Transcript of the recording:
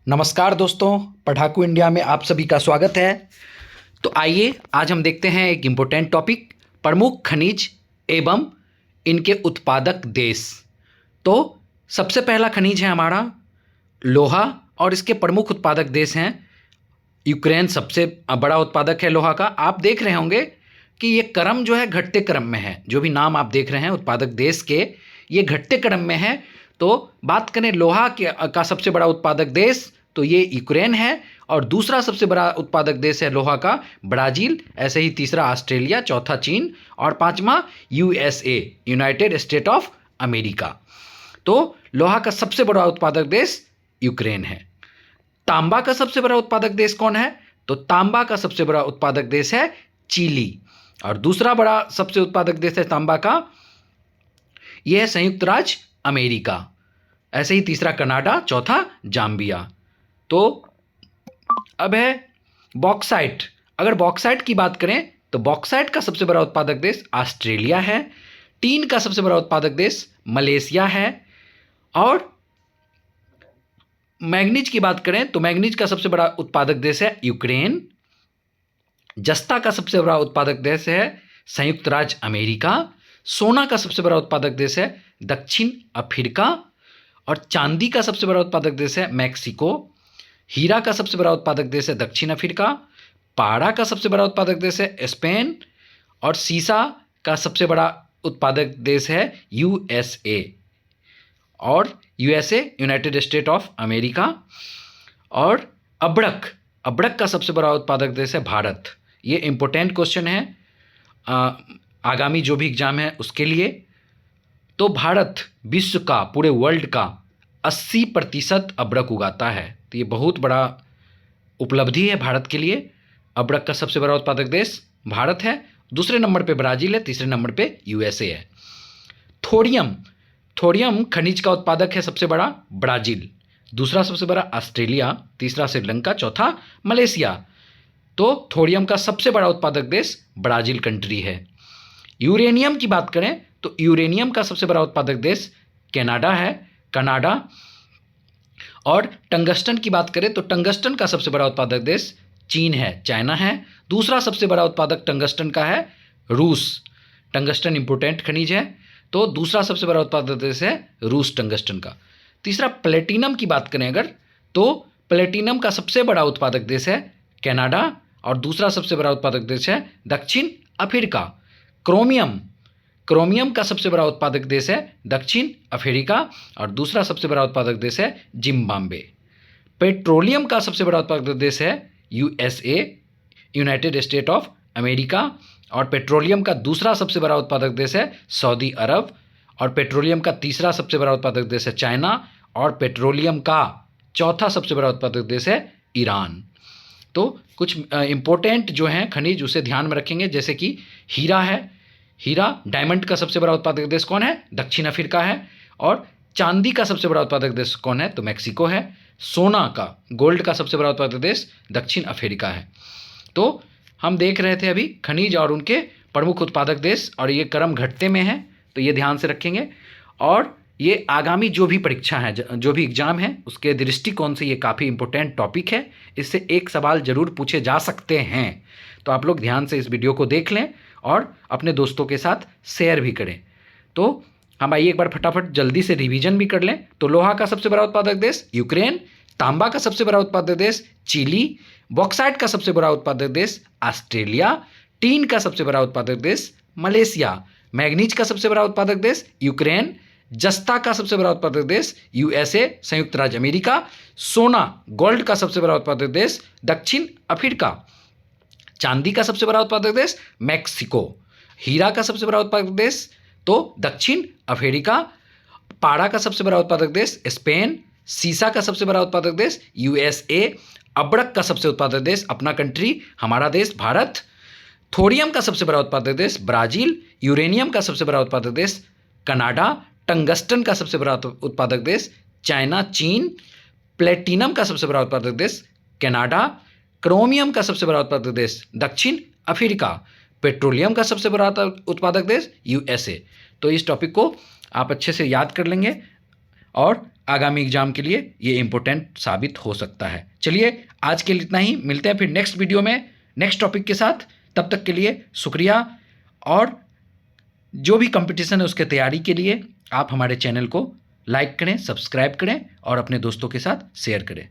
नमस्कार दोस्तों, पढ़ाकू इंडिया में आप सभी का स्वागत है। तो आइए आज हम देखते हैं एक इम्पोर्टेंट टॉपिक, प्रमुख खनिज एवं इनके उत्पादक देश। तो सबसे पहला खनिज है हमारा लोहा और इसके प्रमुख उत्पादक देश हैं। यूक्रेन सबसे बड़ा उत्पादक है लोहा का। आप देख रहे होंगे कि ये क्रम जो है घटते क्रम में है। जो भी नाम आप देख रहे हैं उत्पादक देश के, ये घटते क्रम में है। तो बात करें लोहा का सबसे बड़ा उत्पादक देश, तो ये यूक्रेन है। और दूसरा सबसे बड़ा उत्पादक देश है लोहा का ब्राज़ील। ऐसे ही तीसरा ऑस्ट्रेलिया, चौथा चीन और पांचवा USA, United state of America. तो लोहा का सबसे बड़ा उत्पादक देश यूक्रेन है। तांबा का सबसे बड़ा उत्पादक देश कौन है? तो तांबा का सबसे बड़ा उत्पादक देश है चिली। और दूसरा बड़ा सबसे उत्पादक देश है तांबा का, यह है संयुक्त राज्य अमेरिका। ऐसे ही तीसरा कनाडा, चौथा जाम्बिया। तो अब है बॉक्साइट। अगर बॉक्साइट की बात करें तो बॉक्साइट का सबसे बड़ा उत्पादक देश ऑस्ट्रेलिया है। टीन का सबसे बड़ा उत्पादक देश मलेशिया है। और मैग्नीज की बात करें तो मैग्नीज का सबसे बड़ा उत्पादक देश है यूक्रेन। जस्ता का सबसे बड़ा उत्पादक देश है संयुक्त राज्य अमेरिका। सोना का सबसे बड़ा उत्पादक देश है दक्षिण अफ्रीका। और चांदी का सबसे बड़ा उत्पादक देश है मैक्सिको। हीरा का सबसे बड़ा उत्पादक देश है दक्षिण अफ्रीका। पारा का सबसे बड़ा उत्पादक देश है स्पेन। और सीसा का सबसे बड़ा उत्पादक देश है यूएसए। और USA United state of America. और अब्रक, अब्रक का सबसे बड़ा उत्पादक देश है भारत। ये इंपॉर्टेंट क्वेश्चन है आगामी जो भी एग्जाम है उसके लिए। तो भारत विश्व का, पूरे वर्ल्ड का 80% अब्रक उगाता है। तो ये बहुत बड़ा उपलब्धि है भारत के लिए। अब्रक का सबसे बड़ा उत्पादक देश भारत है। दूसरे नंबर पे ब्राज़ील है, तीसरे नंबर पे यूएसए है। थोरियम, थोरियम खनिज का उत्पादक है सबसे बड़ा ब्राज़ील। दूसरा सबसे बड़ा ऑस्ट्रेलिया, तीसरा श्रीलंका, चौथा मलेशिया। तो थोरियम का सबसे बड़ा उत्पादक देश ब्राज़ील कंट्री है। यूरेनियम की बात करें तो यूरेनियम का सबसे बड़ा उत्पादक देश कनाडा है, कनाडा। और टंगस्टन की बात करें तो टंगस्टन का सबसे बड़ा उत्पादक देश चीन है, चाइना है। दूसरा सबसे बड़ा उत्पादक टंगस्टन का है रूस। टंगस्टन इंपोर्टेंट खनिज है, तो दूसरा सबसे बड़ा उत्पादक देश है रूस टंगस्टन का। तीसरा प्लेटिनम की बात करें अगर, तो प्लेटिनम का सबसे बड़ा उत्पादक देश है कनाडा। और दूसरा सबसे बड़ा उत्पादक देश है दक्षिण अफ्रीका। क्रोमियम, क्रोमियम का सबसे बड़ा उत्पादक देश है दक्षिण अफ्रीका। और दूसरा सबसे बड़ा उत्पादक देश है जिम्बाब्वे। पेट्रोलियम का सबसे बड़ा उत्पादक देश है USA, United state of America. और पेट्रोलियम का दूसरा सबसे बड़ा उत्पादक देश है सऊदी अरब। और पेट्रोलियम का तीसरा सबसे बड़ा उत्पादक देश है चाइना। और पेट्रोलियम का चौथा सबसे बड़ा उत्पादक देश है ईरान। तो कुछ इंपॉर्टेंट जो हैं खनिज उसे ध्यान में रखेंगे, जैसे कि हीरा है। हीरा, डायमंड का सबसे बड़ा उत्पादक देश कौन है? दक्षिण अफ्रीका है। और चांदी का सबसे बड़ा उत्पादक देश कौन है? तो मैक्सिको है। सोना का, गोल्ड का सबसे बड़ा उत्पादक देश दक्षिण अफ्रीका है। तो हम देख रहे थे अभी खनिज और उनके प्रमुख उत्पादक देश, और ये क्रम घटते में है, तो ये ध्यान से रखेंगे। और ये आगामी जो भी परीक्षा है, जो भी एग्जाम है, उसके दृष्टिकोण से ये काफ़ी इंपॉर्टेंट टॉपिक है। इससे एक सवाल जरूर पूछे जा सकते हैं। तो आप लोग ध्यान से इस वीडियो को देख लें और अपने दोस्तों के साथ शेयर भी करें। तो हम आइए एक बार फटाफट जल्दी से रिवीजन भी कर लें। तो लोहा का सबसे बड़ा उत्पादक देश यूक्रेन। तांबा का सबसे बड़ा उत्पादक देश चिली। बॉक्साइट का सबसे बड़ा उत्पादक देश ऑस्ट्रेलिया। टीन का सबसे बड़ा उत्पादक देश मलेशिया। मैग्नीज का सबसे बड़ा उत्पादक देश यूक्रेन। जस्ता का सबसे बड़ा उत्पादक देश यूएसए, संयुक्त राज्य अमेरिका। सोना, गोल्ड का सबसे बड़ा उत्पादक देश दक्षिण अफ्रीका। चांदी का सबसे बड़ा उत्पादक देश मैक्सिको। हीरा का सबसे बड़ा उत्पादक देश तो दक्षिण अफ्रीका। पारा का सबसे बड़ा उत्पादक देश स्पेन। सीसा का सबसे बड़ा उत्पादक देश यूएसए। अब्रक का सबसे उत्पादक देश अपना कंट्री, हमारा देश भारत। थोरियम का सबसे बड़ा उत्पादक देश ब्राज़ील। यूरेनियम का सबसे बड़ा उत्पादक देश कनाडा। टंगस्टन का सबसे बड़ा उत्पादक देश चाइना, चीन। प्लेटिनम का सबसे बड़ा उत्पादक देश कनाडा। क्रोमियम का सबसे बड़ा उत्पादक देश दक्षिण अफ्रीका। पेट्रोलियम का सबसे बड़ा उत्पादक देश यूएसए। तो इस टॉपिक को आप अच्छे से याद कर लेंगे और आगामी एग्जाम के लिए ये इंपॉर्टेंट साबित हो सकता है। चलिए आज के लिए इतना ही, मिलते हैं फिर नेक्स्ट वीडियो में नेक्स्ट टॉपिक के साथ। तब तक के लिए शुक्रिया, और जो भी कंपटीशन है उसके तैयारी के लिए आप हमारे चैनल को लाइक करें, सब्सक्राइब करें और अपने दोस्तों के साथ शेयर करें।